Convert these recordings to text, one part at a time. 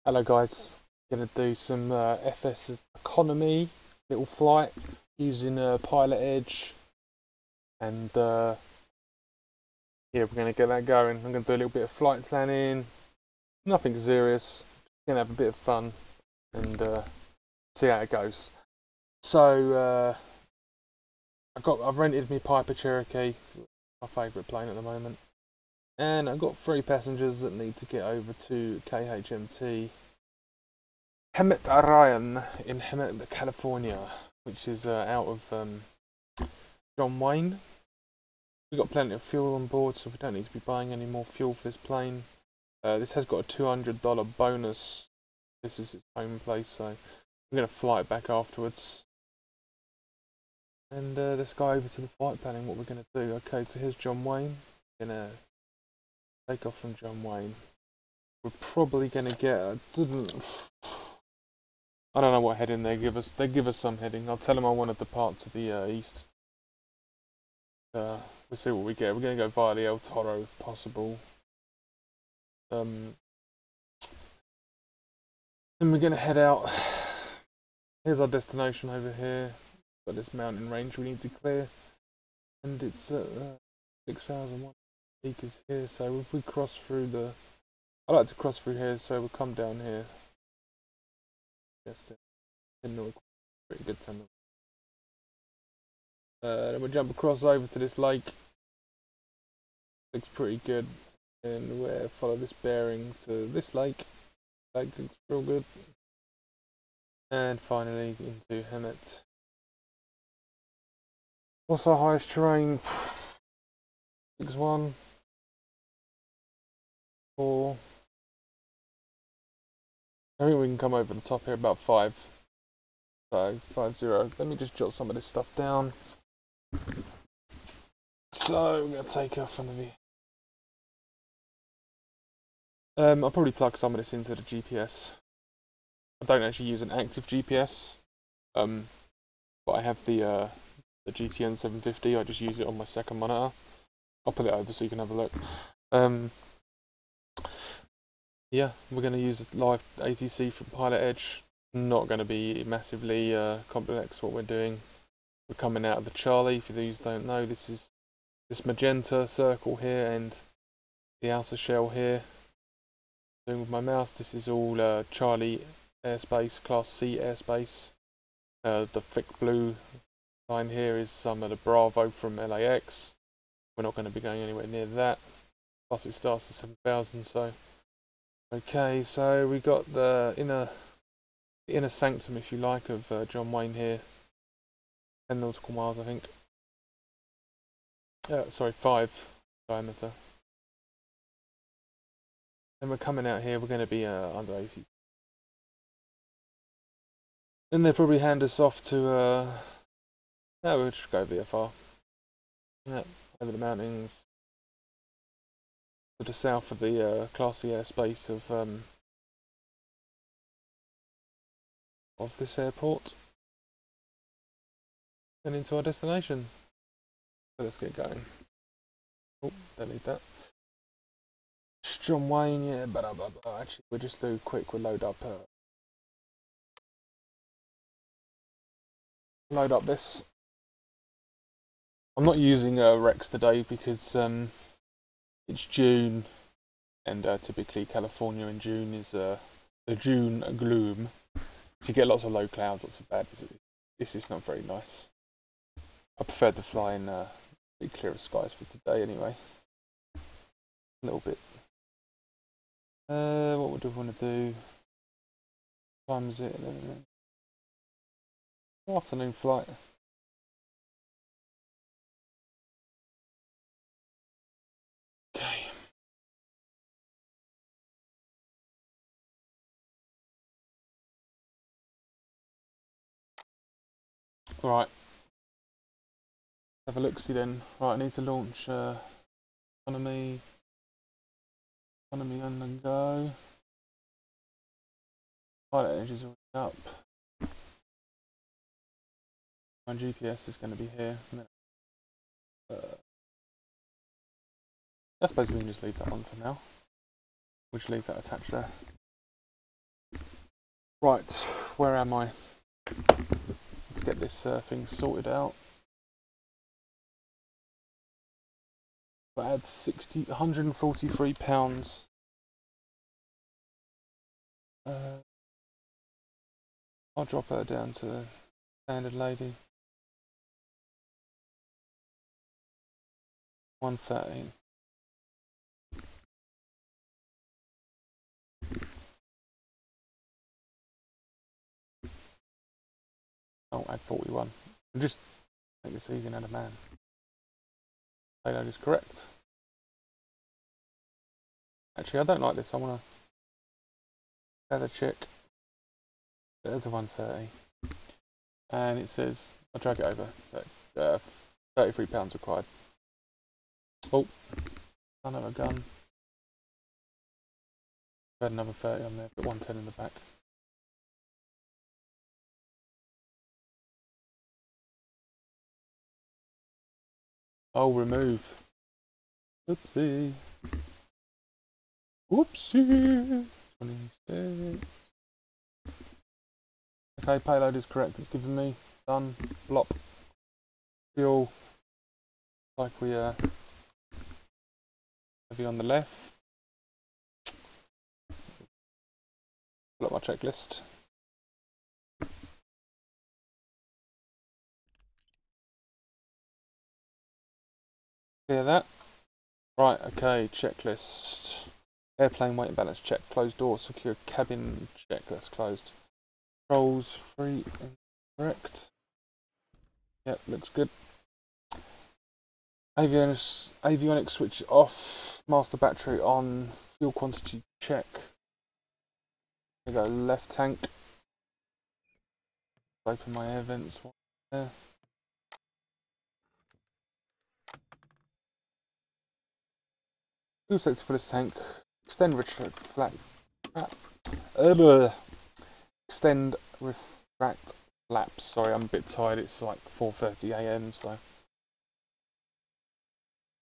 Hello guys, going to do some FSEconomy little flight using Pilot Edge, and yeah, we're going to get that going. I'm going to do a little bit of flight planning, nothing serious, going to have a bit of fun and see how it goes. So I've rented my Piper Cherokee, my favourite plane at the moment, and I've got 3 passengers that need to get over to KHMT Ryan in Hemet, California, which is out of John Wayne. We've got plenty of fuel on board, so we don't need to be buying any more fuel for this plane. This has got a $200 bonus. This is its home place, so we're going to fly it back afterwards. And let's go over to the flight planning, what we're going to do. Okay, so here's John Wayne. We're going to take off from John Wayne. We're probably going to get I don't know what heading they give us. They give us some heading. I'll tell them I want to depart to the east. We'll see what we get. We're going to go via the El Toro if possible. Then we're going to head out. Here's our destination over here. Got this mountain range we need to clear, and it's 6,001 acres here. So if we cross through the, I like to cross through here. So we'll come down here. Pretty good 10 mil. Then we'll jump across over to this lake. Looks pretty good. And we'll follow this bearing to this lake. Lake looks real good. And finally into Hemet. What's our highest terrain? 6-1. 4. I think we can come over the top here about 5. So 5-0. Let me just jot some of this stuff down. So we're going to take off from the. I'll probably plug some of this into the GPS. I don't actually use an active GPS, but I have the GTN 750. I just use it on my second monitor. I'll put it over so you can have a look. Yeah, we're going to use live ATC from Pilot Edge. Not going to be massively complex what we're doing. We're coming out of the Charlie. For those who don't know, this is this magenta circle here and the outer shell here. Doing with my mouse, this is all Charlie airspace, Class C airspace. The thick blue line here is some of the Bravo from LAX. We're not going to be going anywhere near that. Plus it starts at 7,000, so. Okay, so we got the inner sanctum, if you like, of John Wayne here. 10 nautical miles, I think. Sorry, 5 diameter. And we're coming out here. We're going to be under ATC. Then they'll probably hand us off to. We'll just go VFR. Yeah, over the mountains. To the south of the Class C airspace of this airport, and into our destination. So let's get going. Oh, don't need that. It's John Wayne, yeah, but actually we'll just do quick. We'll load up this. I'm not using Rex today because it's June, and typically California in June is the June gloom. So you get lots of low clouds, lots of bad. This is not very nice. I prefer to fly in bit clearer skies for today anyway. A little bit. What do we want to do? What time is it? Afternoon flight. Okay. Right. Have a look-see then. Right, I need to launch economy on the go. Pilot Edge is already up. My GPS is going to be here. I suppose we can just leave that on for now. We'll just leave that attached there. Right, where am I? Let's get this thing sorted out. I had 143 pounds. I'll drop her down to the standard lady. 113. Oh, add 41. And just make this easy and add a man. Payload is correct. Actually, I don't like this. I want to add a check. There's a 130. And it says, I'll drag it over. So, 33 pounds required. Oh, another gun. Add another 30 on there, put 110 in the back. Oh, remove. Oopsie. Whoopsie. 26. Okay, payload is correct. It's given me. Done. Blop. Fuel. Like we have you on the left. Pull up my checklist. Clear that. Right, okay, checklist. Airplane weight and balance check. Closed door, secure cabin check. That's closed. Controls free and correct. Yep, looks good. Avionics switch off. Master battery on. Fuel quantity check. We go left tank. Open my air vents. There. Fuel sector for this tank. Extend retract flap. Extend refract flaps. Sorry, I'm a bit tired. It's like 4:30 AM, so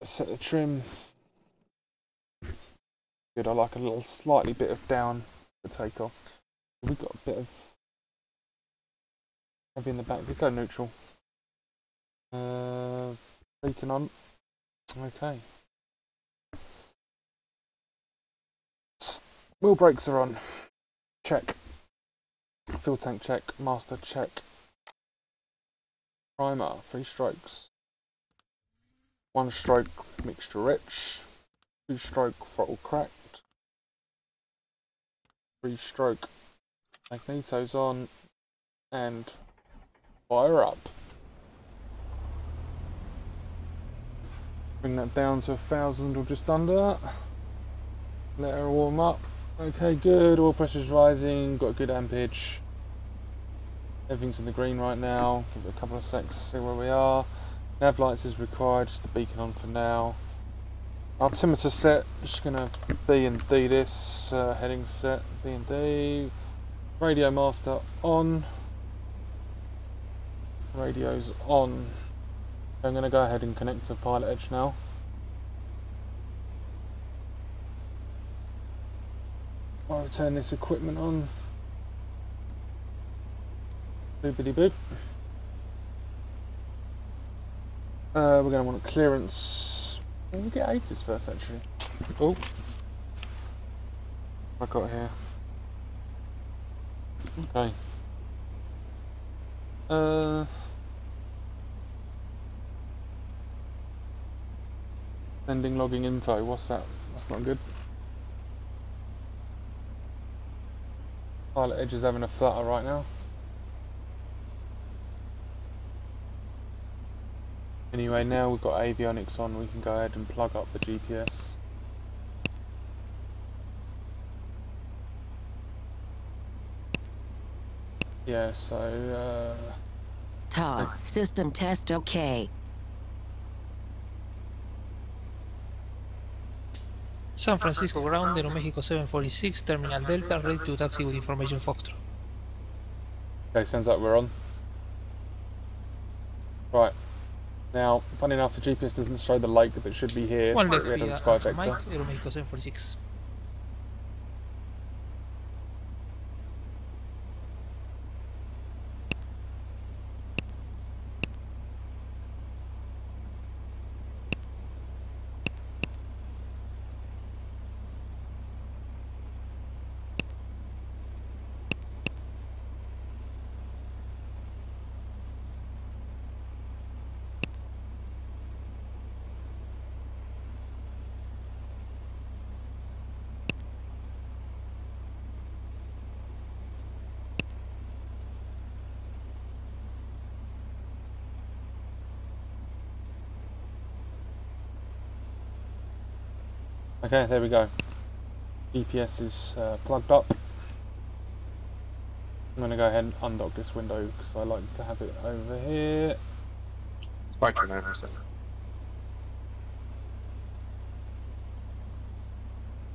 set the trim. Good. I like a little slightly bit of down to take off. We've got a bit of heavy in the back. We go neutral. Beacon on. Okay. Wheel brakes are on. Check. Fuel tank check. Master check. Primer. 3 strokes. 1 stroke mixture rich. 2 stroke throttle cracked. 3 stroke magnetos on. And fire up. Bring that down to 1,000 or just under. Let her warm up. Okay, good. Oil pressure's rising. Got a good ampage. Everything's in the green right now. Give it a couple of seconds to see where we are. Nav lights is required. Just the beacon on for now. Altimeter set. Just gonna B and D this. Heading set. B and D. Radio master on. Radio's on. I'm gonna go ahead and connect to Pilot Edge now. I'll turn this equipment on. Boopity boop. We're going to want a clearance. We'll get ATIS first, actually. Oh, what I got here. Okay. Sending logging info. What's that? That's not good. Pilot Edge is having a flutter right now. Anyway, now we've got avionics on, we can go ahead and plug up the GPS. Yeah, so TOS system test OK. San Francisco ground, Aeromexico 746, Terminal Delta, ready to taxi with information Foxtrot. Okay, sounds like we're on. Right. Now, funny enough, the GPS doesn't show the lake that should be here. One left We had via a sky Alpha vector. Mike, Aeromexico 746. Okay, there we go. GPS is plugged up. I'm going to go ahead and undock this window because I like to have it over here. Spark your 9%.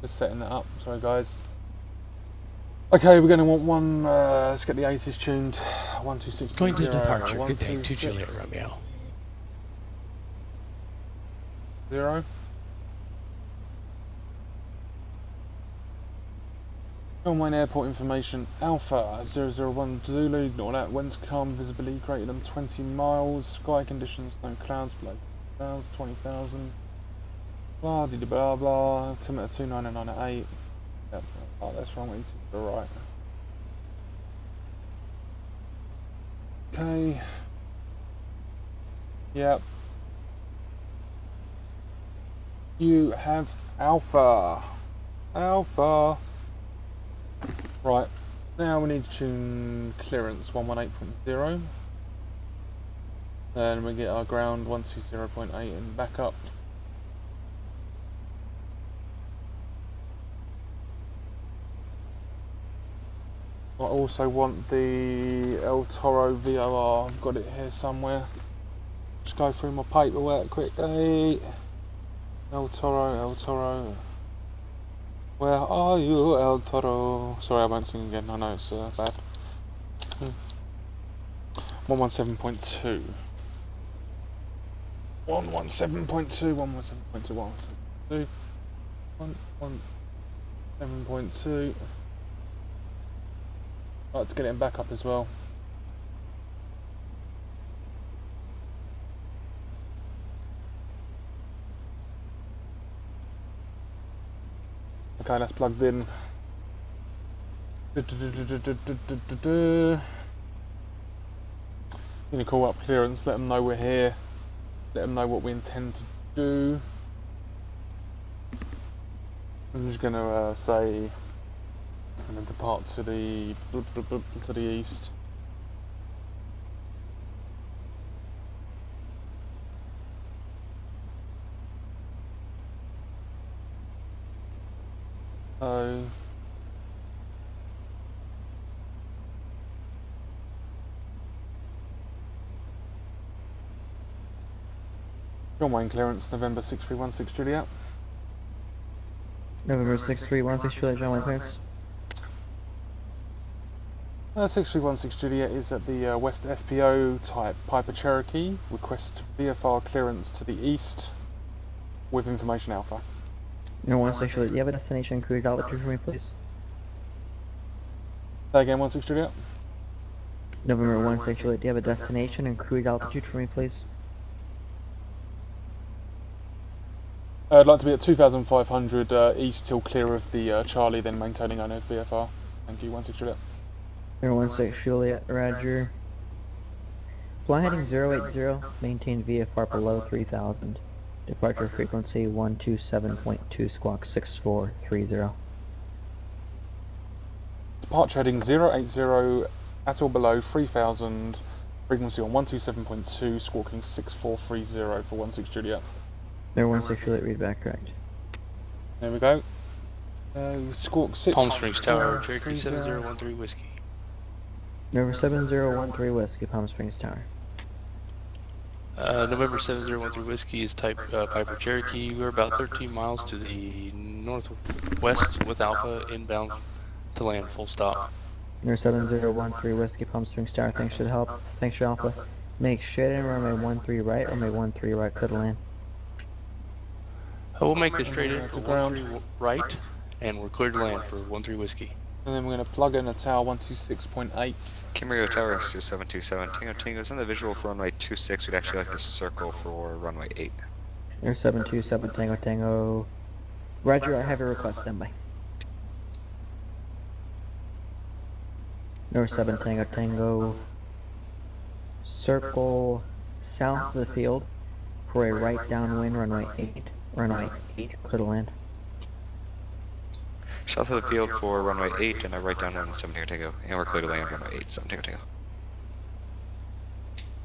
Just setting that up, sorry guys. Okay, we're going to want one, let's get the ATIS tuned. 126.0, Going to departure. Good day. 126.0. 2 Juliet Romeo. 0. Filmline airport information Alpha 001 Zulu, ignore that. When to come, visibility greater than 20 miles, sky conditions, no clouds, below clouds, 20,000. Blah blah blah blah. Altimeter 299 at 8. Yep. Oh, that's wrong. We need to the right. Okay. Yep. You have Alpha. Alpha. Right. Now we need to tune clearance 118.0. Then we get our ground 120.8 and back up. I also want the El Toro VOR. I've got it here somewhere. Just go through my paperwork quickly. El Toro, El Toro. Where are you, El Toro? Sorry, I won't sing again. I know it's bad. 117.2. 117.2. 117.2. 117.2. I'd like to get it back up as well. Okay, that's plugged in. Gonna call up clearance, let them know we're here, let them know what we intend to do. I'm just gonna say I'm going to depart to the east. So John Wayne clearance, November 6316 Juliet. November 6316 Juliet, John Wayne clearance. 6316 Juliet is at the West FPO type Piper Cherokee. Request VFR clearance to the east with information Alpha. November 16 Juliet, do you have a destination and cruise altitude for me, please? Say again, 16 Juliet. November 16 Juliet, do you have a destination and cruise altitude for me, please? I'd like to be at 2,500 east till clear of the Charlie, then maintaining on VFR. Thank you, 16 Juliet. November 16 Juliet, roger. Fly heading 080, maintain VFR below 3,000. Departure frequency 127.2 squawk 6430. Departure heading 080 at or below 3,000. Frequency on 127.2, squawking 6430 for 16 Juliet. November 16 Juliet, read back correct. There we go. Squawk 6. Palm Springs Tower, Cherokee 7013 Whiskey. November 7013 Whiskey, Palm Springs Tower. November 7013 Whiskey is type Piper Cherokee. We're about 13 miles to the northwest with Alpha, inbound to land, full stop. November 7013 Whiskey, Palm Springs Tower, thanks for the help. Thanks for Alpha. Make straight in runway 13 right, runway 13 right, clear to land. We'll make this straight in for 13 right, and we're clear to land for 13 Whiskey. And then we're going to plug in a tower 126.8. Camarillo Tower is 727 Tango Tango is on the visual for runway 26. We'd actually like to circle for runway 8. Air 727 Tango Tango. Roger, I have a request, standby. North 7 Tango Tango. Circle south of the field for a right downwind runway 8. Runway 8, clear to land. South of the field for runway 8 and a right down on 7 Tango Tango. And we're clear to land runway 8, 7 Tango Tango.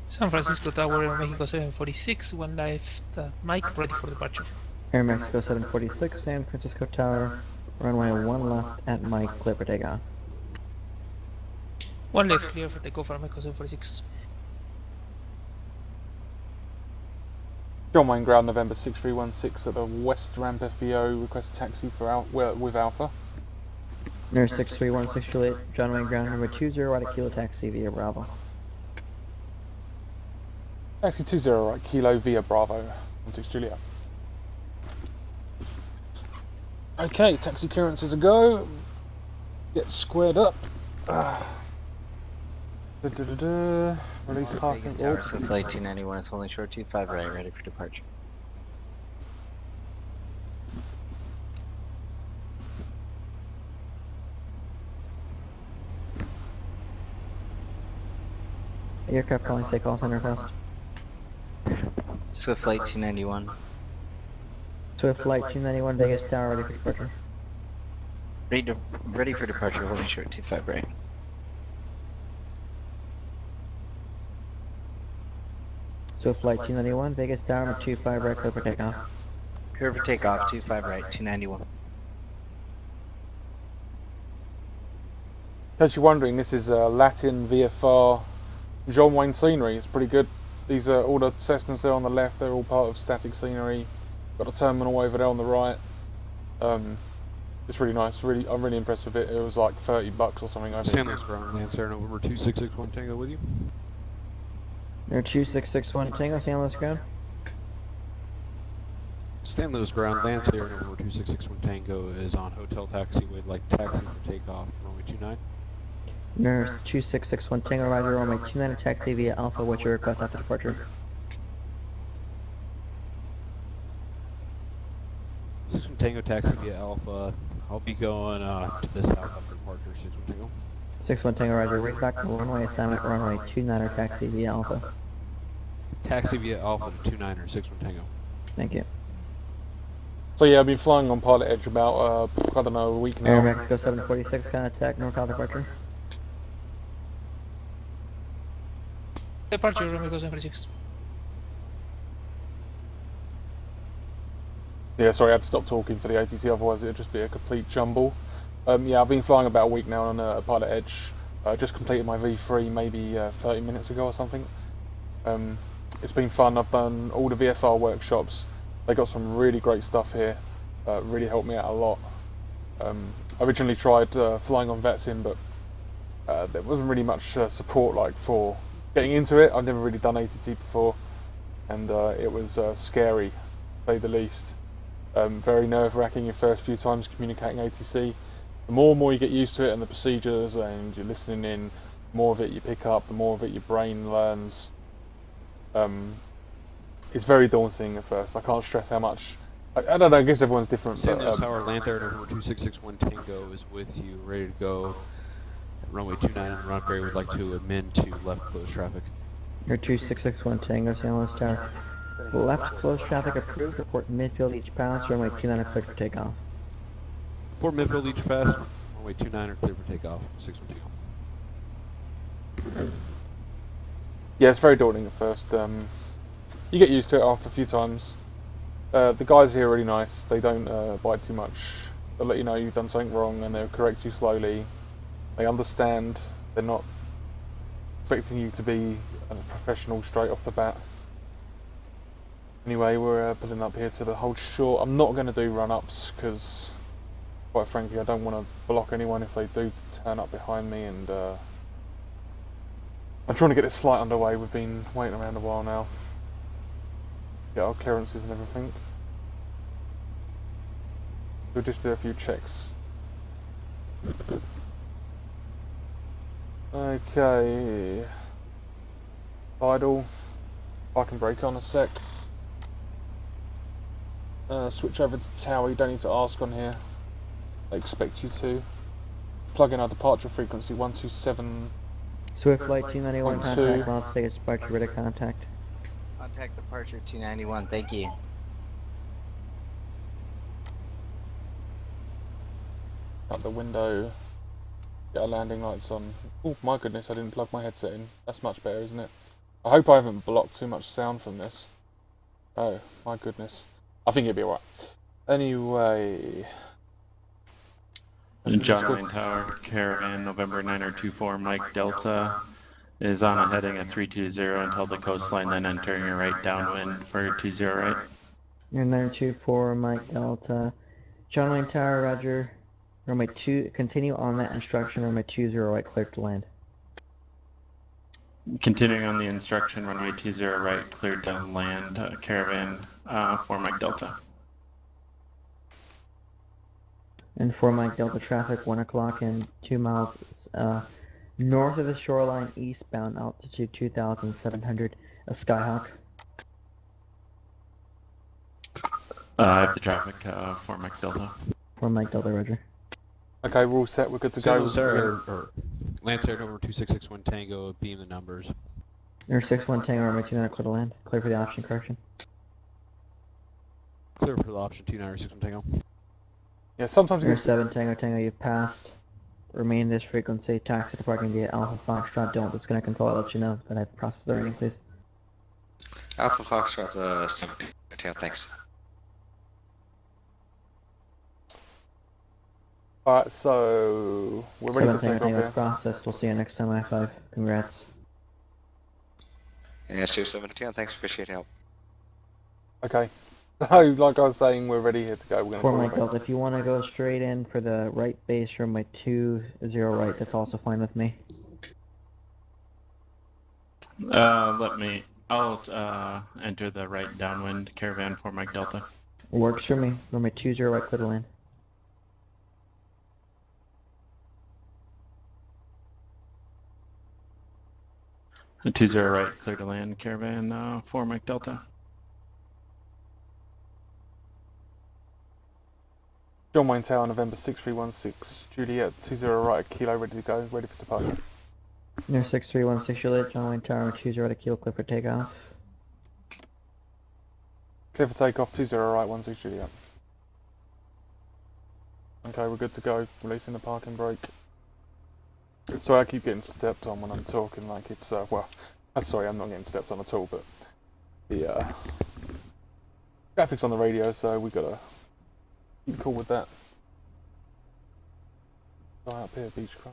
San Francisco Tower, Mexico 746, one left, Mike, ready for departure. Air Mexico 746, San Francisco Tower, runway 1 left at Mike, clear for takeoff. 1 left, clear for takeoff from Mexico 746. John Wayne Ground, November 6316 at the West Ramp FBO, request taxi for with Alpha. Nurse 6316 Juliet, John Wayne Ground, number 20 right at Kilo taxi via Bravo. Taxi 20 right, Kilo via Bravo, 16 Juliet. Okay, taxi clearance is a go. Get squared up. Release parking. Vegas Tower, so flight 291 is holding short 25 right, ready for departure. Aircraft calling say call center request. Swift flight 291. Swift flight 291 Vegas Tower ready for departure. Ready for departure, holding short 25 right. Swift flight 291 Vegas Tower number 25 right, clear for takeoff. Clear for takeoff, 25 right, 291. In case you're wondering, this is Latin VFR John Wayne scenery. It's pretty good. These are all the Cessnas there on the left. They're all part of static scenery. Got a terminal over there on the right. It's really nice. I'm really impressed with it. It was like $30 or something. I think. Stanley's ground, Lancer, November 2661 Tango with you. Number 2661 Tango, San Luis ground. St. Louis ground, Lancer, November 2661 Tango is on hotel taxi. We'd like taxi for takeoff, runway 29. Nurse 2661 Tango, Roger, runway 29 taxi via Alpha. What's your request after departure? 61 Tango taxi via Alpha. I'll be going to the south after departure, 61 Tango. 61 Tango, Roger, right back to runway assignment, runway 29 taxi via Alpha. Taxi via Alpha to 29er, 61 Tango. Thank you. So yeah, I've been flying on Pilot Edge about, I don't know, a week now. Air Mexico 746, contact NorCal departure. Departure, Mexico 746. Yeah, sorry, I had to stop talking for the ATC, otherwise it would just be a complete jumble. Yeah, I've been flying about a week now on a Pilot Edge. Just completed my V3 maybe 30 minutes ago or something. It's been fun. I've done all the VFR workshops. They got some really great stuff here. Really helped me out a lot. I originally tried flying on VetSim, but there wasn't really much support like for getting into it. I've never really done ATC before, and it was scary, to say the least. Very nerve-wracking your first few times communicating ATC. The more and more you get used to it and the procedures and you're listening in, the more of it you pick up, the more of it your brain learns. It's very daunting at first. I can't stress how much. I don't know, I guess everyone's different. St. Louis Tower, Lancer, November 2661 Tango is with you, ready to go. Runway 29 on Rockberry would like to amend to left close traffic. Air 2661 Tango, San Luis Tower. Left close traffic approved, report midfield each pass, runway 29 cleared for takeoff. For midfield each pass, runway 29 clear for takeoff, 61 Tango. Yeah, it's very daunting at first. You get used to it after a few times. The guys here are really nice. They don't bite too much. They'll let you know you've done something wrong and they'll correct you slowly. They understand. They're not expecting you to be a professional straight off the bat. Anyway, we're pulling up here to the hold short. I'm not going to do run-ups because, quite frankly, I don't want to block anyone if they do turn up behind me, and I'm trying to get this flight underway. We've been waiting around a while now. Get our clearances and everything. We'll just do a few checks. Okay. Idle. I can brake on a sec. Switch over to the tower. You don't need to ask on here. I expect you to. Plug in our departure frequency 127. Swift flight 291 1-2. contact Las Vegas departure, ready to contact. Contact departure 291, thank you. Out the window. Get our landing lights on. Oh my goodness, I didn't plug my headset in. That's much better, isn't it? I hope I haven't blocked too much sound from this. Oh my goodness. I think it'll be alright. Anyway. John Wayne Tower, Caravan, November 9024, Mike Delta is on a heading at 320 until the coastline, then entering a right downwind for 20 right. You're 924, Mike Delta. John Wayne Tower, Roger. Runway 2, continue on that instruction, runway 20 right, clear to land. Continuing on the instruction, runway 20 right, cleared to land, Caravan for Mike Delta. And for Mike Delta traffic, 1 o'clock and 2 miles north of the shoreline, eastbound, altitude 2,700, a Skyhawk. I have the traffic for Mike Delta. For Mike Delta, Roger. Okay, we're all set, we're good to go. Or Lancer over 2661 Tango, beam the numbers. Air 61 Tango, runway 29, clear to land. Clear for the option correction. Clear for the option 2961 Tango. Yeah, sometimes you Air get 7 Tango, Tango, you've passed. Remain this frequency, taxi to parking via Alpha Foxtrot, don't disconnect until I let you know that I've processed the rating, please. Alpha Foxtrot 7. Thanks. Alright, so we're ready to 7 take Tango, off Tango here. processed. We'll see you next time, I5. Congrats. Yeah, Sue 710, thanks, appreciate your help. Okay. So, like I was saying, we're ready here to go. We're going to For call Mike it. Delta, if you want to go straight in for the right base, runway 20 right, that's also fine with me. I'll enter the right downwind, Caravan for Mike Delta. Works for me. Runway 20 right, clear to land. The 20 right, clear to land, Caravan for Mike Delta. John Wayne Tower, November 6316, Juliet, 20 right, Kilo, ready to go, ready for departure. Near 6316 Juliet, John Wayne Tower, 20 right, Kilo, clear for takeoff. Clear for takeoff, 20 right, 16 Juliet. Okay, we're good to go, releasing the parking brake. Sorry, I keep getting stepped on when I'm talking, like it's, well, sorry, I'm not getting stepped on at all, but the graphics on the radio, so we gotta keep cool with that. Right up here, Beechcraft.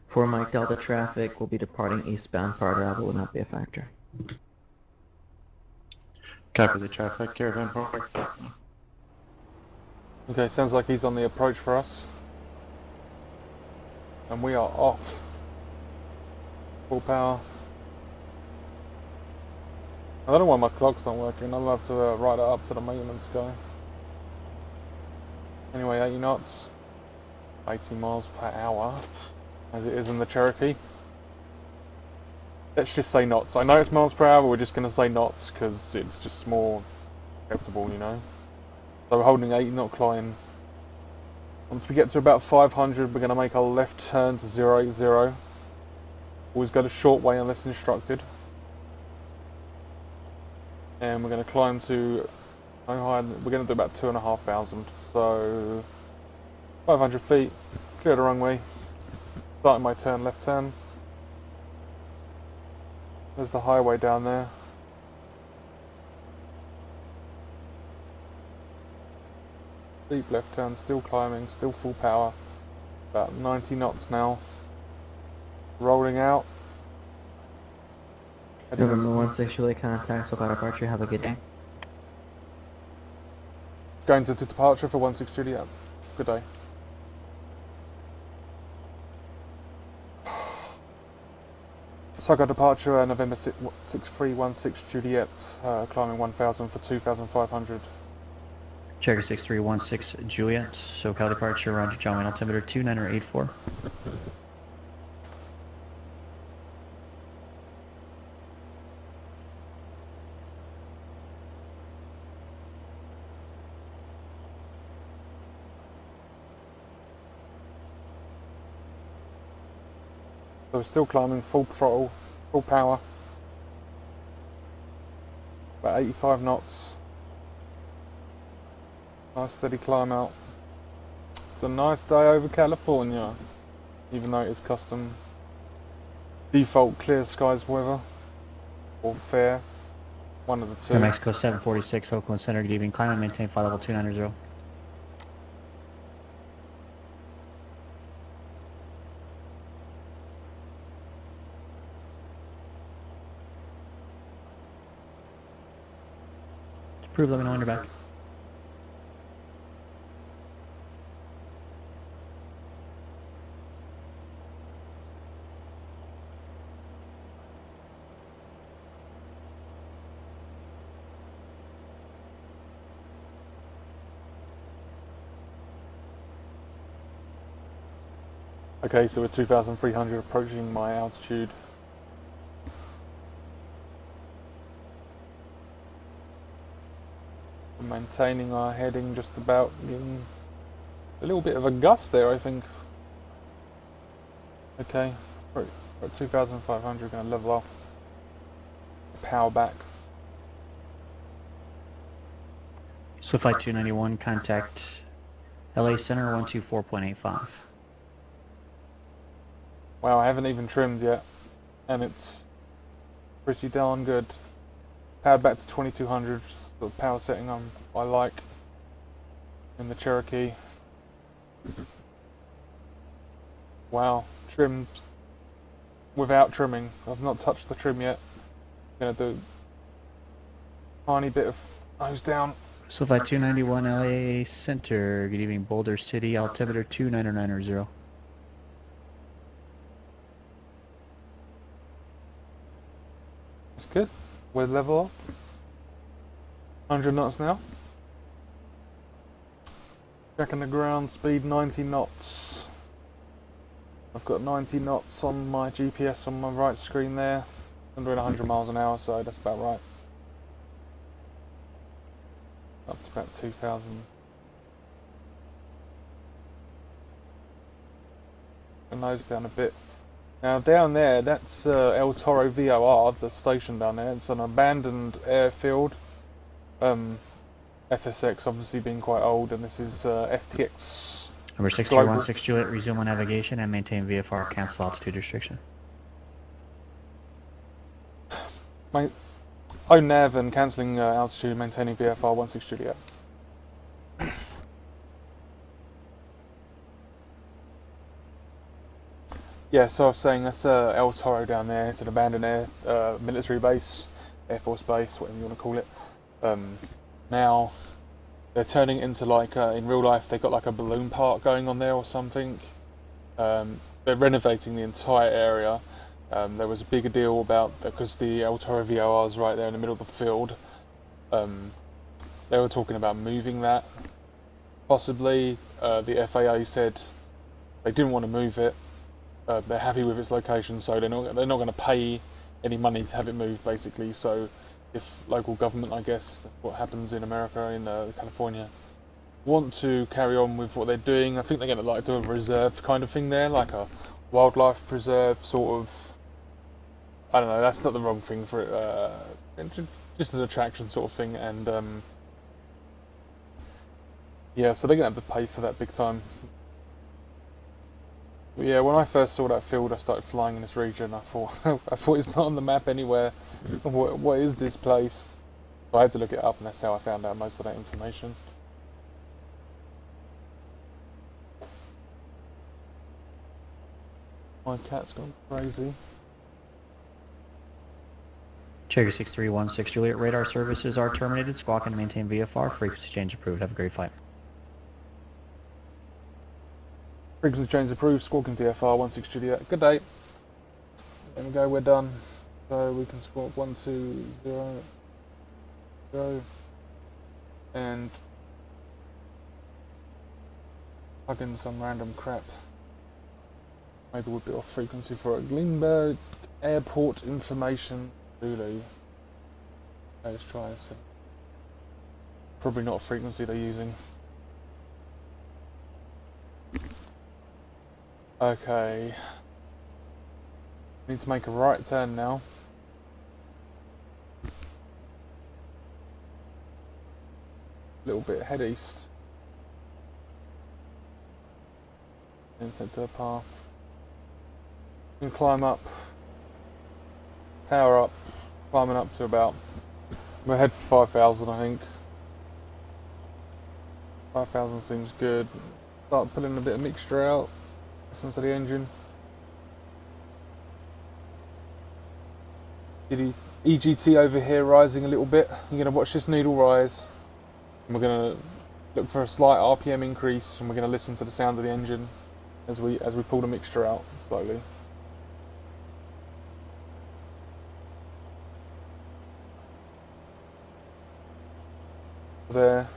For Mike Delta traffic, we'll be departing eastbound, prior travel will not be a factor. Copy the traffic, Caravan for Mike Delta. Okay, sounds like he's on the approach for us. And we are off. Full power. I don't know why my clock's not working. I'll have to ride it up to the maintenance guy. Anyway, 80 knots. 80 miles per hour. As it is in the Cherokee. Let's just say knots. I know it's miles per hour, we're just going to say knots because it's just more acceptable, you know. So we're holding 80 knot climb. Once we get to about 500, we're going to make a left turn to 080. Always go the short way unless instructed. And we're going to climb to no higher than, we're going to do about 2,500. So 500 feet, clear the runway. Starting my turn, left turn. There's the highway down there. Deep left turn, still climbing, still full power. About 90 knots now. Rolling out. November 16 Juliet, contact, so by departure, have a good day. Going to departure for 16 Juliet. Good day. Saga departure, November 6316 Juliet, climbing 1000 for 2500. Cherokee 6316 Juliet, SoCal departure, Roger, John Wayne, altimeter 2984. So we're still climbing full throttle, full power. About 85 knots. Nice steady climb out. It's a nice day over California, even though it is custom default clear skies weather, or fair. One of the two. Air Mexico 746, Oakland Center, good evening. Climb and maintain flight level 290. Approve, let me know when you're back. Okay, so we're 2,300 approaching my altitude. We're maintaining our heading just about, getting a little bit of a gust there, I think. Okay, we're at 2,500, going to level off. Power back. Swift Flight 291, contact LA Center 124.85. Wow, I haven't even trimmed yet, and it's pretty darn good. Powered back to 2200, the power setting I like in the Cherokee. Wow, trimmed without trimming. I've not touched the trim yet. I'm gonna do a tiny bit of nose down. Swift Flight 291, LA Center, good evening. Boulder City, altimeter 29990. That's good. We're level up. 100 knots now. Checking the ground speed, 90 knots. I've got 90 knots on my GPS on my right screen there. I'm doing 100 miles an hour, so that's about right. Up to about 2,000. Nose down a bit. Now down there, that's El Toro VOR, the station down there. It's an abandoned airfield. FSX obviously being quite old, and this is FTX. Number 6316 Juliet, resume on navigation and maintain VFR, cancel altitude restriction. My own nav and cancelling altitude, maintaining VFR 16 Juliet. Yeah, so I was saying that's El Toro down there. It's an abandoned military base, Air Force base, whatever you want to call it. Now they're turning it into like in real life they've got like a balloon park going on there or something. They're renovating the entire area. There was a bigger deal about because the El Toro VOR is right there in the middle of the field. They were talking about moving that. Possibly the FAA said they didn't want to move it. They're happy with its location, so they're not going to pay any money to have it moved, basically. So, if local government, I guess that's what happens in America, in California, want to carry on with what they're doing, I think they're going to like do a reserve kind of thing there, like a wildlife preserve sort of. I don't know. That's not the wrong thing for it. Just an attraction sort of thing, and yeah, so they're going to have to pay for that big time. Yeah, when I first saw that field, I started flying in this region. I thought it's not on the map anywhere. What is this place? So I had to look it up, and that's how I found out most of that information. My cat's gone crazy. Cherokee 6316 Juliet, radar services are terminated. Squawk and maintain VFR. Frequency change approved. Have a great flight. Frequency change approved, squawking VFR 16 Juliet. Good day. There we go, we're done. So we can squawk 120 and plug in some random crap. Maybe we'll be off frequency for it. Greenberg Airport Information Zulu. Okay, let's try this. Probably not a frequency they're using. Okay, need to make a right turn now. A little bit head east. Into a path. You can climb up, power up, climbing up to about We're ahead for 5,000, I think. 5,000 seems good. Start pulling a bit of mixture out. Listen to the engine. EGT over here rising a little bit. You're going to watch this needle rise. And we're going to look for a slight RPM increase, and we're going to listen to the sound of the engine as we pull the mixture out slowly. There.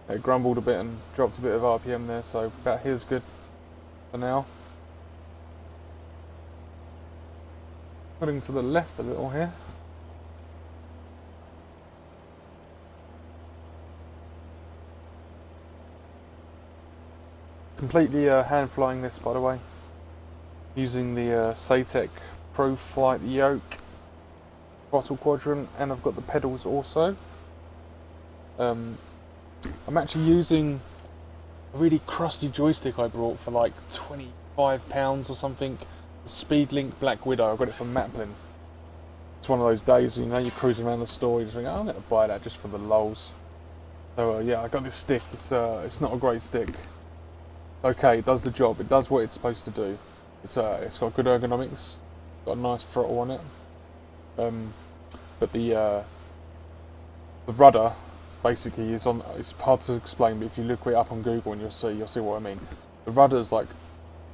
It grumbled a bit and dropped a bit of RPM there, so about here's good for now. Putting to the left a little here. Completely hand flying this, by the way, using the Saitek Pro Flight Yoke throttle quadrant, and I've got the pedals also. I'm actually using a really crusty joystick I brought for like £25 or something. The Speedlink Black Widow. I got it from Maplin. It's one of those days, you know, you're cruising around the store, you just think, oh, I'm going to buy that just for the lols. So yeah, I got this stick. It's not a great stick. Okay, it does the job. It does what it's supposed to do. It's got good ergonomics. Got a nice throttle on it. But the rudder basically is on. It's hard to explain, but if you look it up on Google and you'll see what I mean. The rudder's like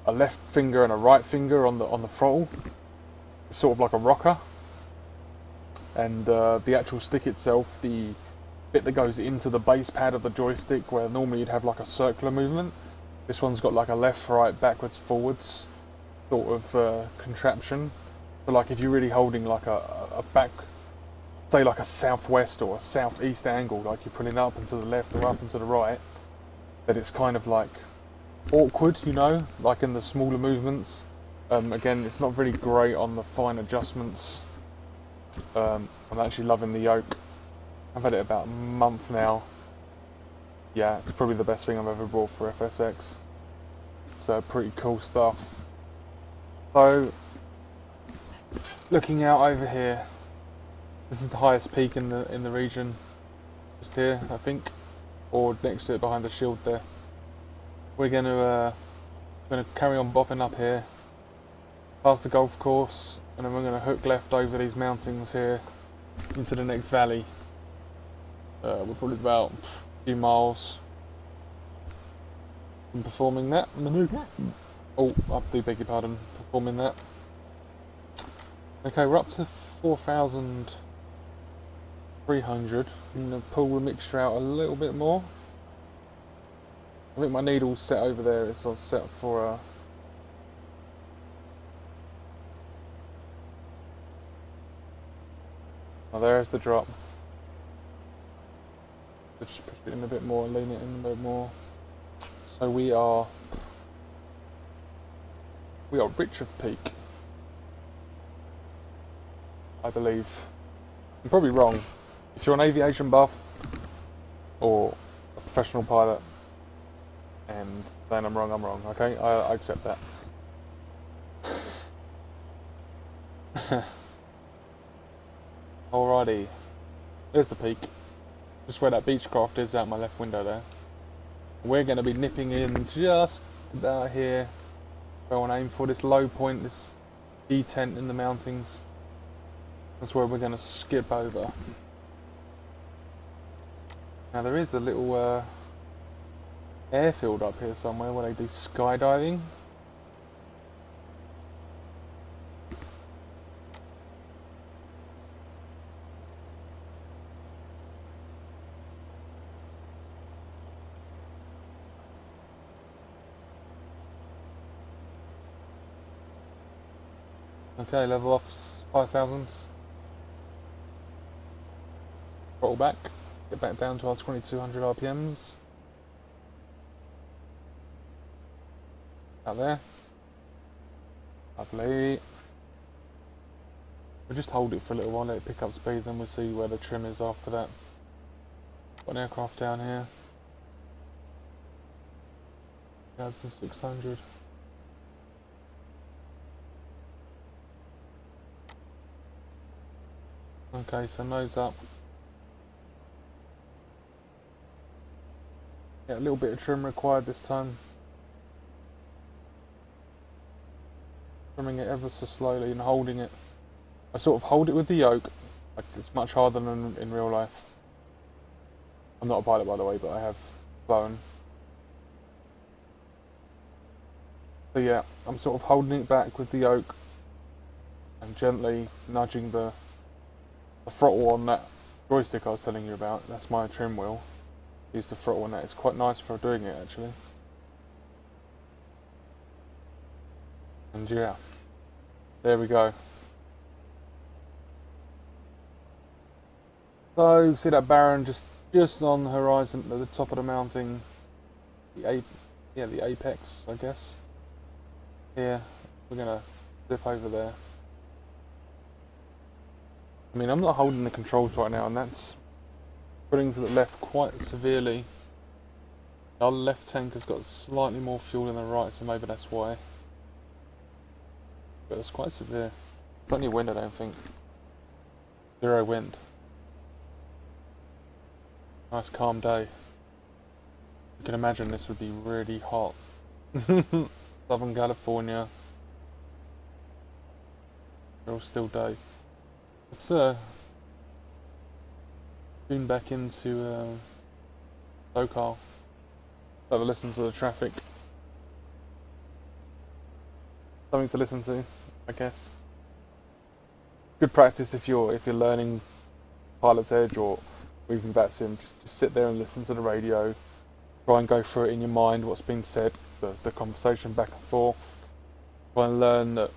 a left finger and a right finger on the throttle. It's sort of like a rocker. And the actual stick itself, the bit that goes into the base pad of the joystick, where normally you'd have like a circular movement, this one's got like a left, right, backwards, forwards sort of contraption. So like if you're really holding like a back, say like a southwest or a southeast angle, like you're pulling up and to the left or up and to the right, that it's kind of like awkward, you know, like in the smaller movements. Again, it's not really great on the fine adjustments. I'm actually loving the Yoke. I've had it about a month now. Yeah, it's probably the best thing I've ever bought for FSX. It's pretty cool stuff. So, looking out over here, this is the highest peak in the region. Just here, I think, or next to it behind the shield there. We're gonna carry on bopping up here, past the golf course, and then we're gonna hook left over these mountains here into the next valley. We're probably about a few miles from performing that manoeuvre. Oh, I do beg your pardon, performing that. Okay, we're up to 4,300. I'm going to pull the mixture out a little bit more. I think my needle's set over there. It's all set for oh, there's the drop. Just push it in a bit more, lean it in a bit more. So we are rich of peak, I believe. I'm probably wrong. If you're an aviation buff or a professional pilot, and then I'm wrong, okay? I accept that. Alrighty, there's the peak. Just where that Beechcraft is out my left window there. We're going to be nipping in just about here. I want to aim for this low point, this detent in the mountains. That's where we're going to skip over. Now there is a little airfield up here somewhere where they do skydiving. Okay, level off 5,000. Throttle back. Get back down to our 2200 RPMs. Out there. Lovely. We'll just hold it for a little while, let it pick up speed, then we'll see where the trim is after that. Got an aircraft down here. 600. Okay, so nose up. Yeah, a little bit of trim required this time. Trimming it ever so slowly and holding it. I sort of hold it with the yoke. Like, it's much harder than in real life. I'm not a pilot, by the way, but I have flown. So yeah, I'm sort of holding it back with the yoke and gently nudging the throttle on that joystick I was telling you about. That's my trim wheel. Use the throttle on that. It's quite nice for doing it, actually. And yeah, there we go. So see that Baron just on the horizon at the top of the mounting. The apex, I guess. Yeah, we're gonna zip over there. I mean, I'm not holding the controls right now, and that's putting to the left quite severely. Our left tank has got slightly more fuel than the right, so maybe that's why. But it's quite severe. Plenty of wind, I don't think. 0 wind. Nice calm day. You can imagine this would be really hot. Southern California. Real still day. Let's tune back into SoCal. Have a listen to the traffic. Something to listen to, I guess. Good practice if you're learning Pilot's Edge or even VATSIM. Just sit there and listen to the radio. Try and go through it in your mind, what's been said, the conversation back and forth. Try and learn that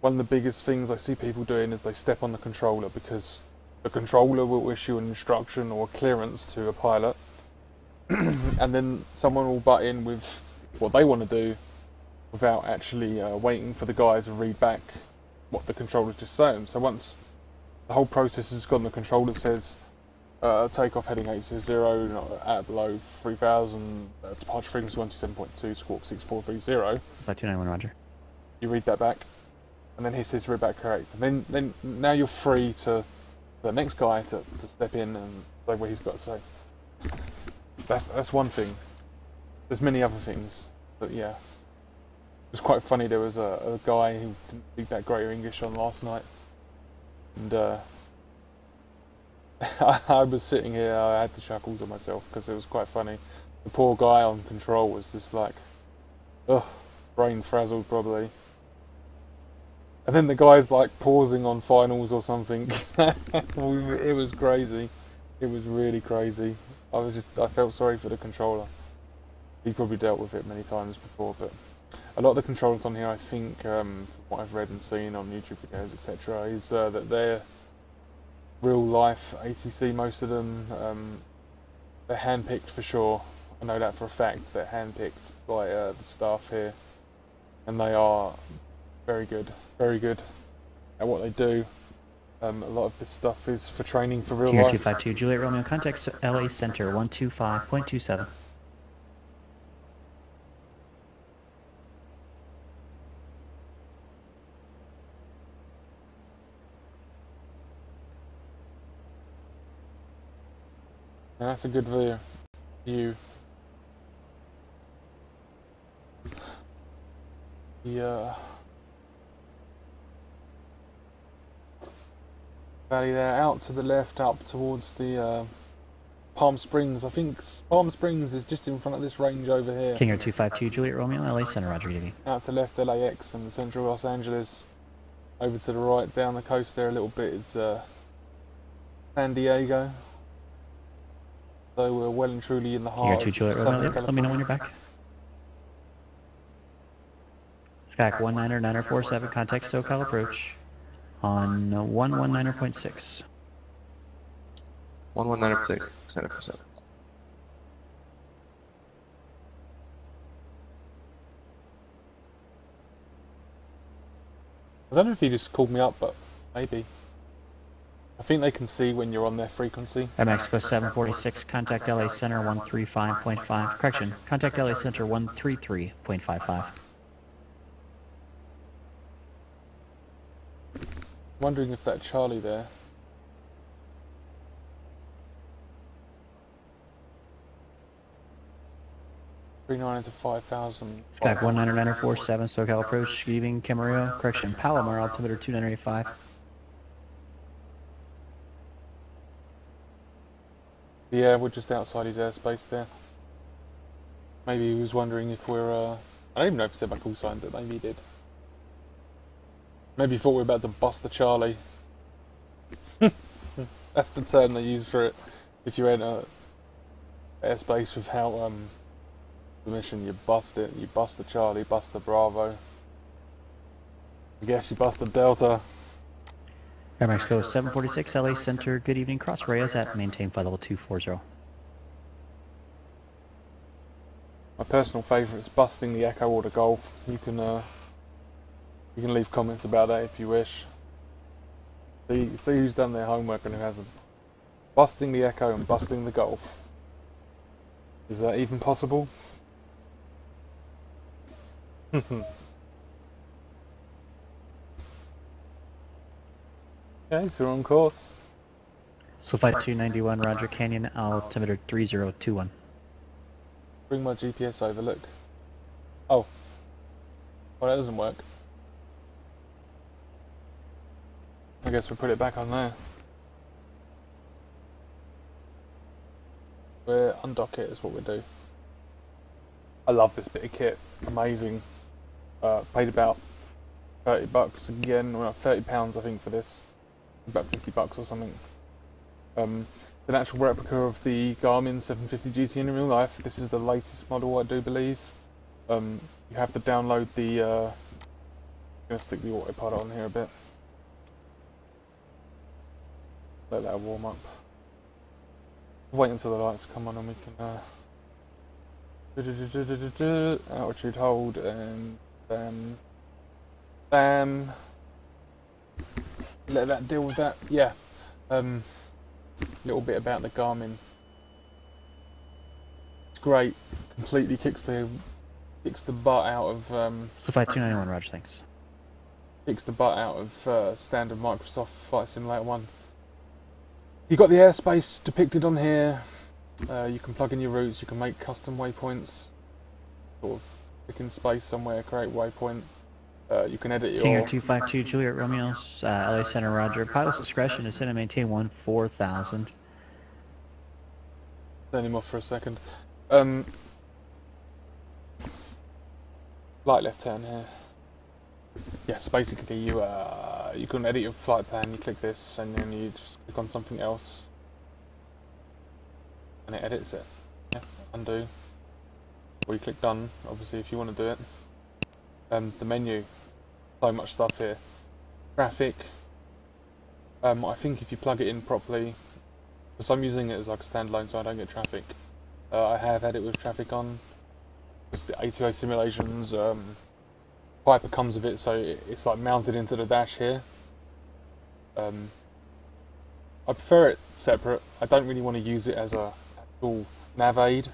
one of the biggest things I see people doing is they step on the controller, because the controller will issue an instruction or a clearance to a pilot and then someone will butt in with what they want to do without actually waiting for the guy to read back what the controller's just saying. So once the whole process has gone, the controller says takeoff heading 800, at below 3000, departure frequency 127.2, squawk 6430. 5291, roger. You read that back, and then he says read back correct. And then now you're free to the next guy to step in and say what he's got to say. That's one thing. There's many other things, but yeah. It was quite funny. There was a guy who didn't speak that great English on last night, and I was sitting here, I had to chuckle to myself because it was quite funny. The poor guy on control was just like, ugh, brain frazzled probably. And then the guy's like pausing on finals or something. It was crazy. It was really crazy. I felt sorry for the controller. He probably dealt with it many times before, but a lot of the controllers on here, I think, from what I've read and seen on YouTube videos, etc., is that they're real life ATC, most of them. They're hand-picked for sure. I know that for a fact. They're hand-picked by the staff here, and they are very good at what they do. A lot of this stuff is for training for real life. 252 Juliet Romeo, contact LA Center 125.27. And that's a good view. Yeah. Valley there, out to the left, up towards the Palm Springs. I think Palm Springs is just in front of this range over here. Kinger 252 Juliet Romeo, LA Center, roger, EDV. Out to left, LAX and central Los Angeles. Over to the right, down the coast there a little bit is San Diego. So we're well and truly in the heart Kinger 2 Juliet Romeo, let me know when you're back. SCAC 19947, contact SoCal approach on 119.6. 119.6, Center for 7. I don't know if he just called me up, but maybe. I think they can see when you're on their frequency. Mexico 746, contact LA Center 135.5. Correction, contact LA Center 133.55. Wondering if that Charlie there. $3.9 to 5,000. Spec 19947, SoCal approach, good evening, Camarillo. Correction, Palomar, altimeter 2985. Yeah, we're just outside his airspace there. Maybe he was wondering if we're, I don't even know if he said my call sign, but maybe he did. Maybe he thought we were about to bust the Charlie. That's the term they use for it. If you're in a airspace without permission, you bust it. You bust the Charlie, bust the Bravo. I guess you bust the Delta. Mexico 746, LA Center, good evening, cross Reyes at maintain flight level 240. My personal favourite is busting the Echo or the Golf. You can leave comments about that if you wish. See who's done their homework and who hasn't. Busting the Echo and busting the Golf. Is that even possible? Okay, so we're on course. So flight 291, Roger, Canyon, altimeter 3021. Bring my GPS over, look. Oh. Well, that doesn't work. I guess we'll put it back on there. We'll undock it is what we do. I love this bit of kit. Amazing. Paid about $30 again, well, £30 I think for this. About $50 or something. An actual replica of the Garmin 750 GT in real life. This is the latest model, I do believe. You have to download the. I'm gonna stick the autopilot on here a bit. Let that warm up. Wait until the lights come on and we can. Altitude hold and bam, bam. Let that deal with that. Yeah. Little bit about the Garmin. It's great. Completely kicks the butt out of. Flight 291, Roger, thanks. Kicks the butt out of standard Microsoft Flight Simulator 1. You've got the airspace depicted on here. You can plug in your routes. You can make custom waypoints. Sort of pick in space somewhere, create waypoint. You can edit your... King 252, Juliet Romeo's, LA Center, Roger. Pilot's discretion is set to maintain 14,000. Turn him off for a second. Light left turn here. Yeah, so basically you can edit your flight plan, you click this and then you just click on something else and it edits it. Yeah, undo. Or you click done, obviously if you want to do it. The menu, so much stuff here. Traffic, I think if you plug it in properly, because I'm using it as like a standalone so I don't get traffic. I have had it with traffic on. It's the A2A Simulations Piper comes with it, so it's like mounted into the dash here. I prefer it separate. I don't really want to use it as a actual nav aid.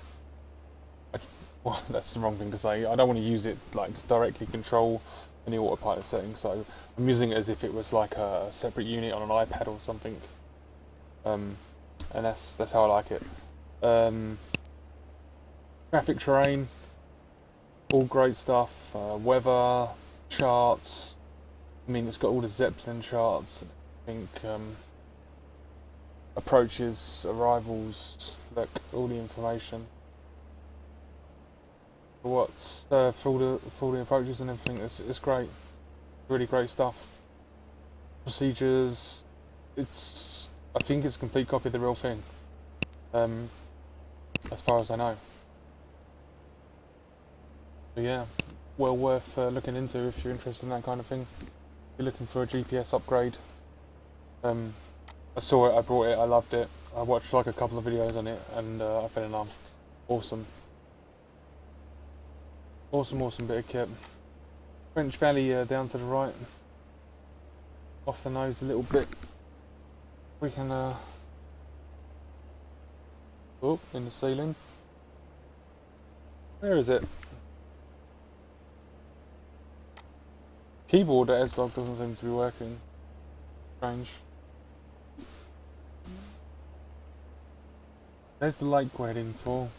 Well, that's the wrong thing to say. I don't want to use it like to directly control any autopilot settings, so I'm using it as if it was like a separate unit on an iPad or something. And that's how I like it. Traffic, terrain, all great stuff. Weather, charts. I mean, it's got all the Zeppelin charts. I think approaches, arrivals, look, all the information. What's for all the approaches and everything. It's great, really great stuff. Procedures. I think it's a complete copy of the real thing. As far as I know. So yeah, well worth looking into if you're interested in that kind of thing. If you're looking for a GPS upgrade. I saw it, I brought it, I loved it. I watched like a couple of videos on it and I fell in love. Awesome. Awesome bit of kit. French Valley down to the right. Off the nose a little bit. We can oh, in the ceiling. Where is it? Keyboard at S-Log doesn't seem to be working. Strange. There's the lake we're heading for.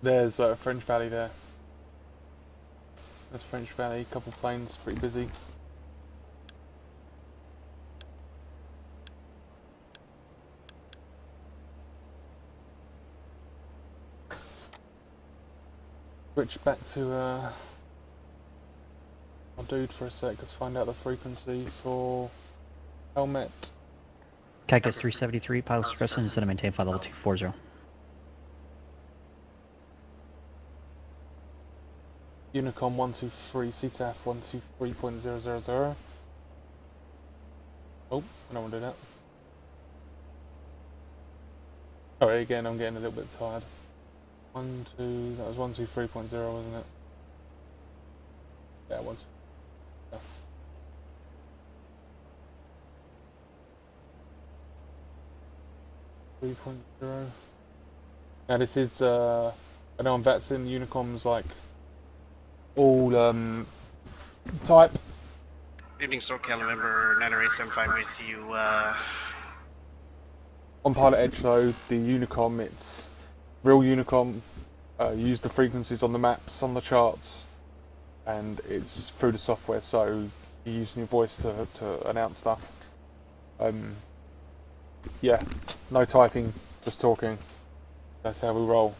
There's French Valley there. There's French Valley, couple planes, pretty busy. Switch back to our dude for a sec. Let's find out the frequency for helmet. Cactus 373, pilot suppression is to maintain flight level 240. Unicom 123, CTAF 123.000. Oh, I don't want to do that. Sorry, again, I'm getting a little bit tired. That was 123.0, wasn't it? Yeah, 1, 2. 3.0. Now this is, I know on VATSIM, Unicom's like all type. Good evening, SoCal, November 90875 with you. On Pilot Edge though, the Unicom, it's real Unicom, use the frequencies on the maps, on the charts, and it's through the software, so you're using your voice to announce stuff. Yeah, no typing, just talking. That's how we roll.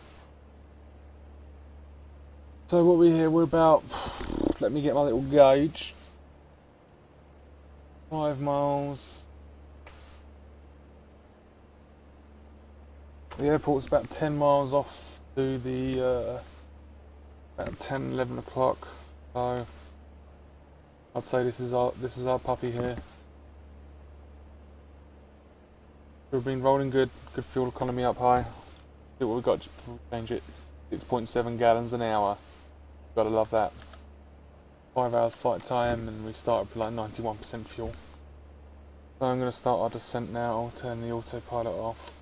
So what we here, we're about, let me get my little gauge. 5 miles. The airport's about 10 miles off to the, about 10, 11 o'clock. So I'd say this is our puppy here. We've been rolling good fuel economy up high. See what we've got, just change it. 6.7 gallons an hour. Gotta love that. 5 hours flight time, and we start with like 91% fuel. So I'm going to start our descent now, turn the autopilot off,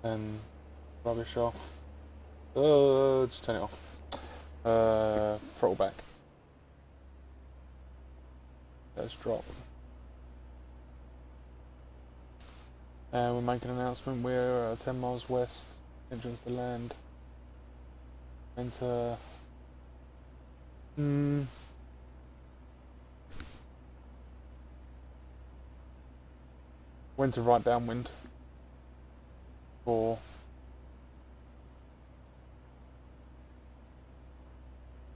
and rubbish off. Just turn it off. Throttle back. Let's drop. And we're making an announcement, we're 10 miles west, entrance to land. Enter. Went to right downwind. 4.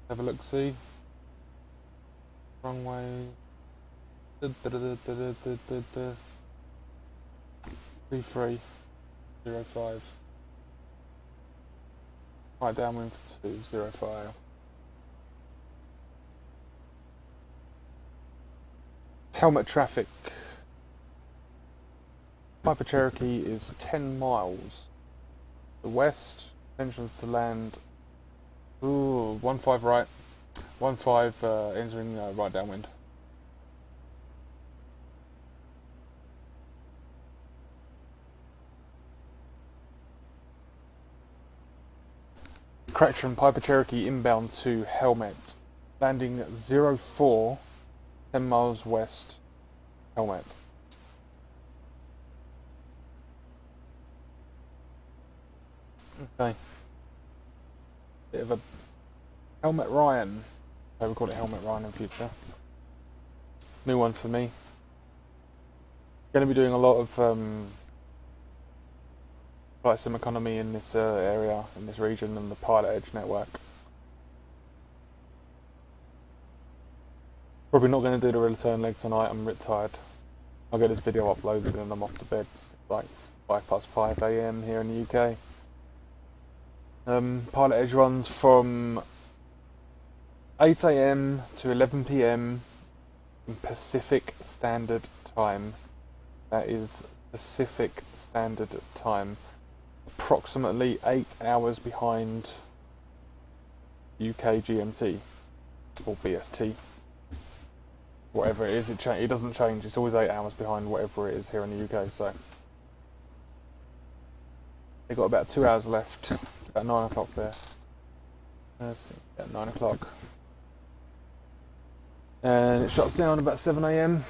Have a look, see. Runway. 3305. Right downwind for 205. Helmet traffic. Piper Cherokee is 10 miles. The west, entrance to land. Ooh, 15 right. 15 entering right downwind. Correction, Piper Cherokee inbound to helmet. Landing 04, 10 miles west, helmet. Okay. Bit of a helmet Ryan. I will call it helmet Ryan in future. New one for me. Going to be doing a lot of flight sim economy in this area, in this region, and the Pilot Edge network. Probably not going to do the return leg tonight, I'm a bit tired. I'll get this video uploaded and I'm off to bed. It's like 5:05 AM here in the UK. Pilot Edge runs from 8 AM to 11 PM in Pacific Standard Time. That is Pacific Standard Time. Approximately 8 hours behind UK GMT, or BST. whatever it is, it doesn't change. It's always 8 hours behind whatever it is here in the UK. So they've got about 2 hours left. About 9 o'clock there. At 9 o'clock. And it shuts down about 7 AM.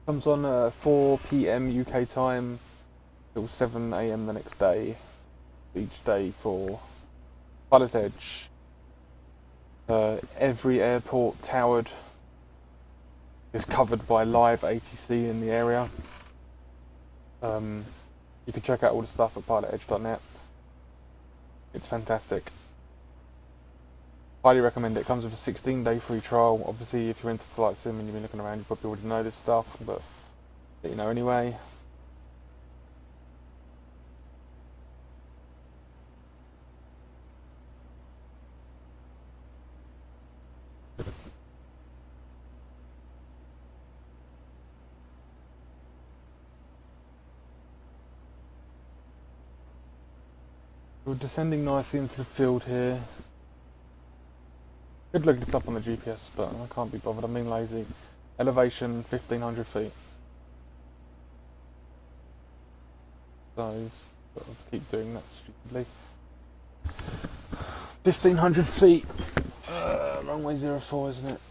Comes on 4 PM UK time till 7 AM the next day. Each day for Pilot Edge. Every airport towered is covered by live ATC in the area. You can check out all the stuff at pilotedge.net. It's fantastic. Highly recommend it. It comes with a 16-day free trial. Obviously, if you're into flight sim and you've been looking around, you probably already know this stuff, but you know anyway. We're descending nicely into the field here. Could look this up on the GPS, but I can't be bothered. I'm being lazy. Elevation 1500 feet. So I'll keep doing that stupidly. 1500 feet. Runway 04, isn't it?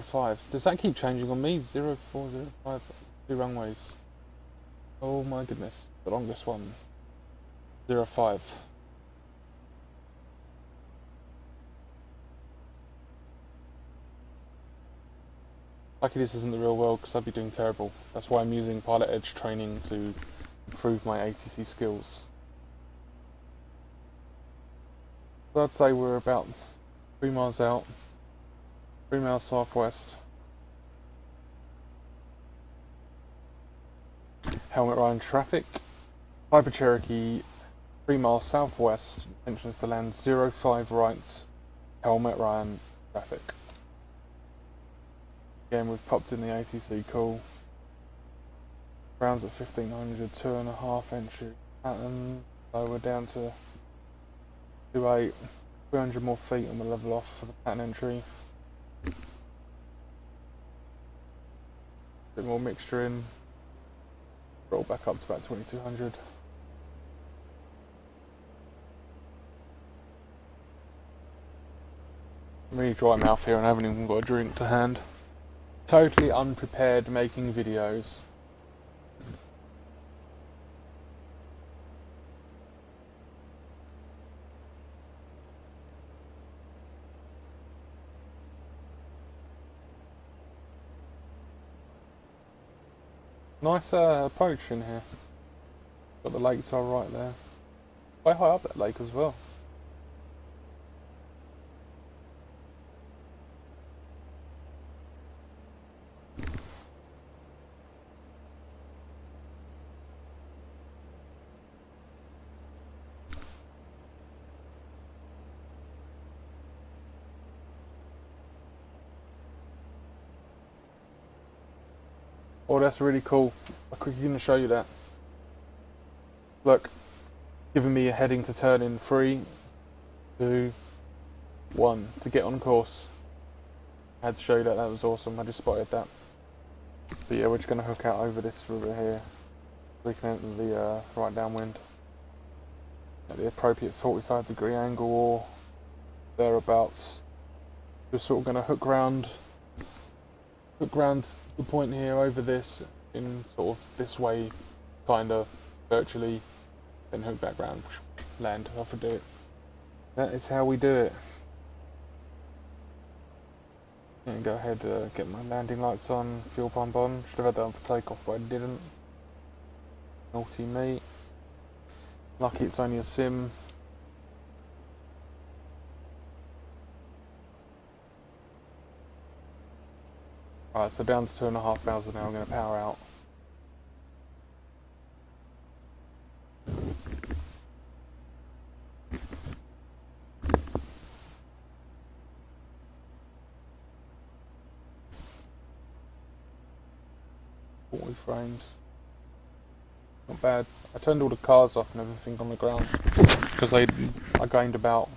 05. Does that keep changing on me? 04, 05. 2 runways. Oh my goodness. The longest one. 05. Lucky this isn't the real world, because I'd be doing terrible. That's why I'm using Pilot Edge training to improve my ATC skills. So I'd say we're about 3 miles out, 3 miles southwest. Helmet Ryan traffic. Piper Cherokee, 3 miles southwest, intentions to land 05 right, Helmet Ryan traffic. Again, we've popped in the ATC call. Ground's at 1500, 2.5 entry pattern, so we're down to 2.8, 300 more feet and we'll level off for the pattern entry. Bit more mixture in, roll back up to about 2200. I'm really dry mouth here and I haven't even got a drink to hand. Totally unprepared making videos. Nice approach in here. Got the lake tile right there. Quite high up that lake as well. Oh, that's really cool. I'm quickly going to show you that. Look, giving me a heading to turn in 3, 2, 1 to get on course. I had to show you that. That was awesome. I just spotted that. But yeah, we're just going to hook out over this river here. We can enter the right downwind at the appropriate 45-degree angle or thereabouts. We're sort of going to hook round the point here over this in sort of this way, kind of virtually, then hook back round, land, off and do it. That is how we do it. And go ahead, get my landing lights on, fuel pump on. Should have had that on for takeoff, but I didn't. Naughty me. Lucky it's only a sim. Alright, so down to 2,500 now, I'm going to power out. Frames. Not bad. I turned all the cars off and everything on the ground because I gained about,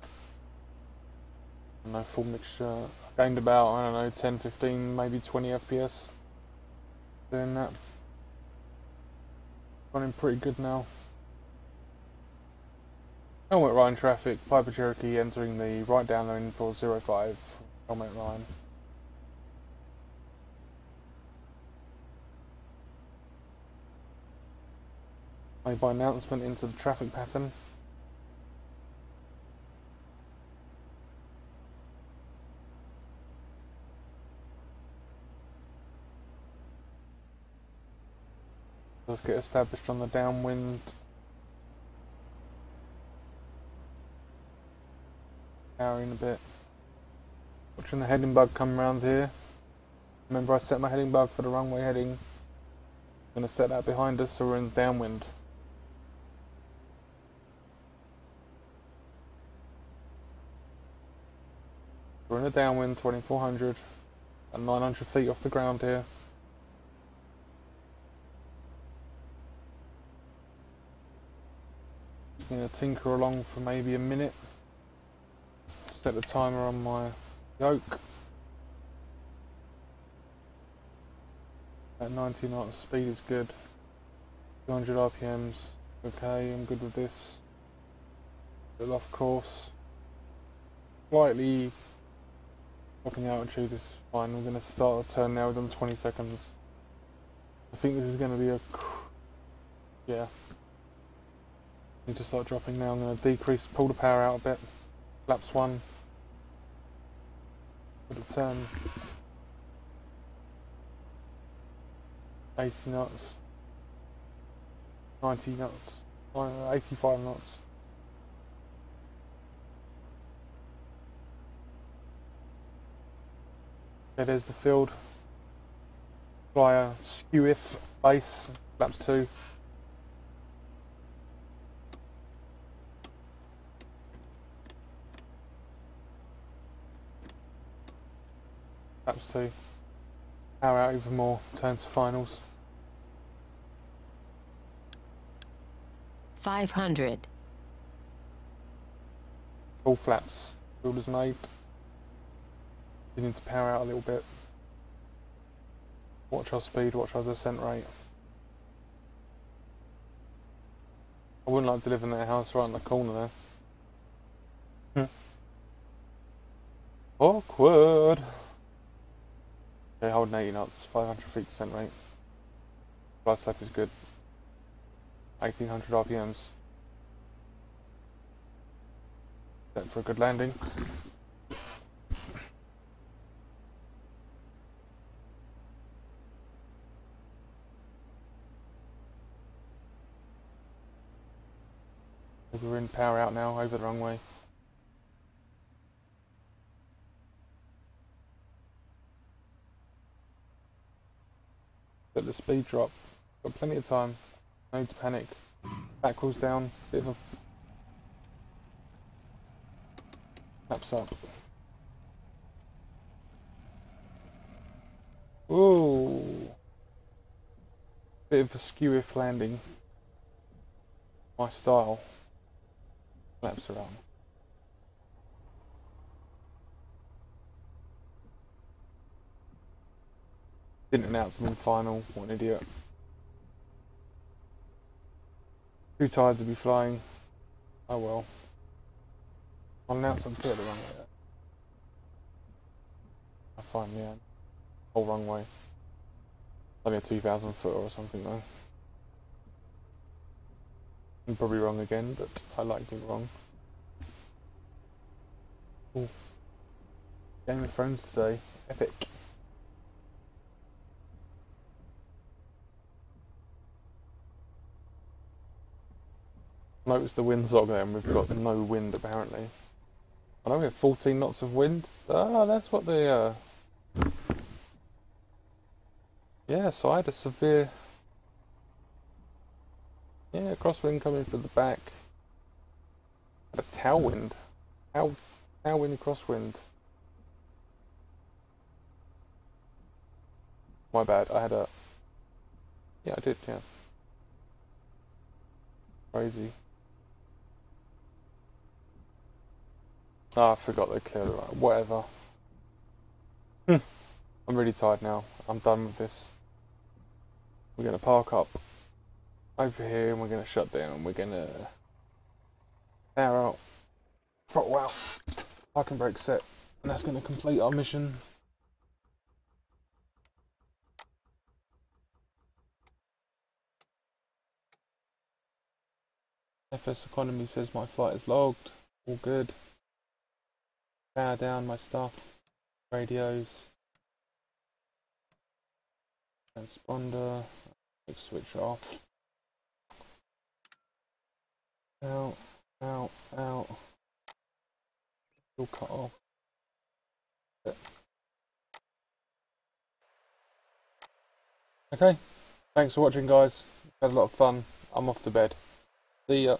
I don't know, full mixture, gained about, I don't know, 10, 15, maybe 20 FPS doing that. Running pretty good now. Helmet line traffic, Piper Cherokee entering the right downwind for 05 helmet line. Made by announcement into the traffic pattern. Let's get established on the downwind. Powering a bit. Watching the heading bug come around here. Remember I set my heading bug for the runway heading. I'm going to set that behind us so we're in downwind. We're in a downwind, 2400 and 900 feet off the ground here. Just going to tinker along for maybe a minute. Set the timer on my yoke. At 90 knots, speed is good. 200 RPMs, okay, I'm good with this. A little off course. Slightly dropping altitude is fine. We're going to start the turn now within 20 seconds. I think this is going to be a... yeah. Need to start dropping now. I'm going to decrease, pull the power out a bit. Flaps 1. Put the turn. 80 knots. 90 knots. 85 knots. Okay, there's the field. Fly a skew if base, flaps 2. Flaps 2. Power out even more, turn to finals. 500. All flaps. Field is made. You need to power out a little bit. Watch our speed, watch our descent rate. I wouldn't like to live in that house right in the corner there. Awkward. Okay, holding 80 knots, 500 feet descent rate. Glide slope is good. 1800 RPMs. Set for a good landing. We're in power out now, over the runway. Let the speed drop. Got plenty of time. No need to panic. Back wheels down. Bit of a... Flaps up. Ooh. Bit of a skew if landing. My style. Flaps around. Didn't announce them in final. What an idiot. Too tired to be flying. Oh well. I'll announce them clear the runway. I find yeah. Whole runway. Only a 2,000 foot or something though. I'm probably wrong again, but I like being wrong. Ooh. Game of Thrones today. Epic. Notice the wind zog there, and we've got no wind apparently. I know we have 14 knots of wind. Ah, that's what the yeah, so I had a severe... yeah, crosswind coming from the back. Had a tailwind. Tailwind crosswind. My bad, I had a... yeah, I did, yeah. Crazy. Ah, I forgot they cleared it right. Whatever. I'm really tired now. I'm done with this. We're going to park up over here and we're going to shut down. We're going to power out, throttle out, parking brake set, and that's going to complete our mission. FSEconomy says my flight is logged. All good. Power down my stuff. Radios. Transponder. Switch off. Out. Out. Out. Still cut off. Okay. Thanks for watching, guys. Had a lot of fun. I'm off to bed. See ya.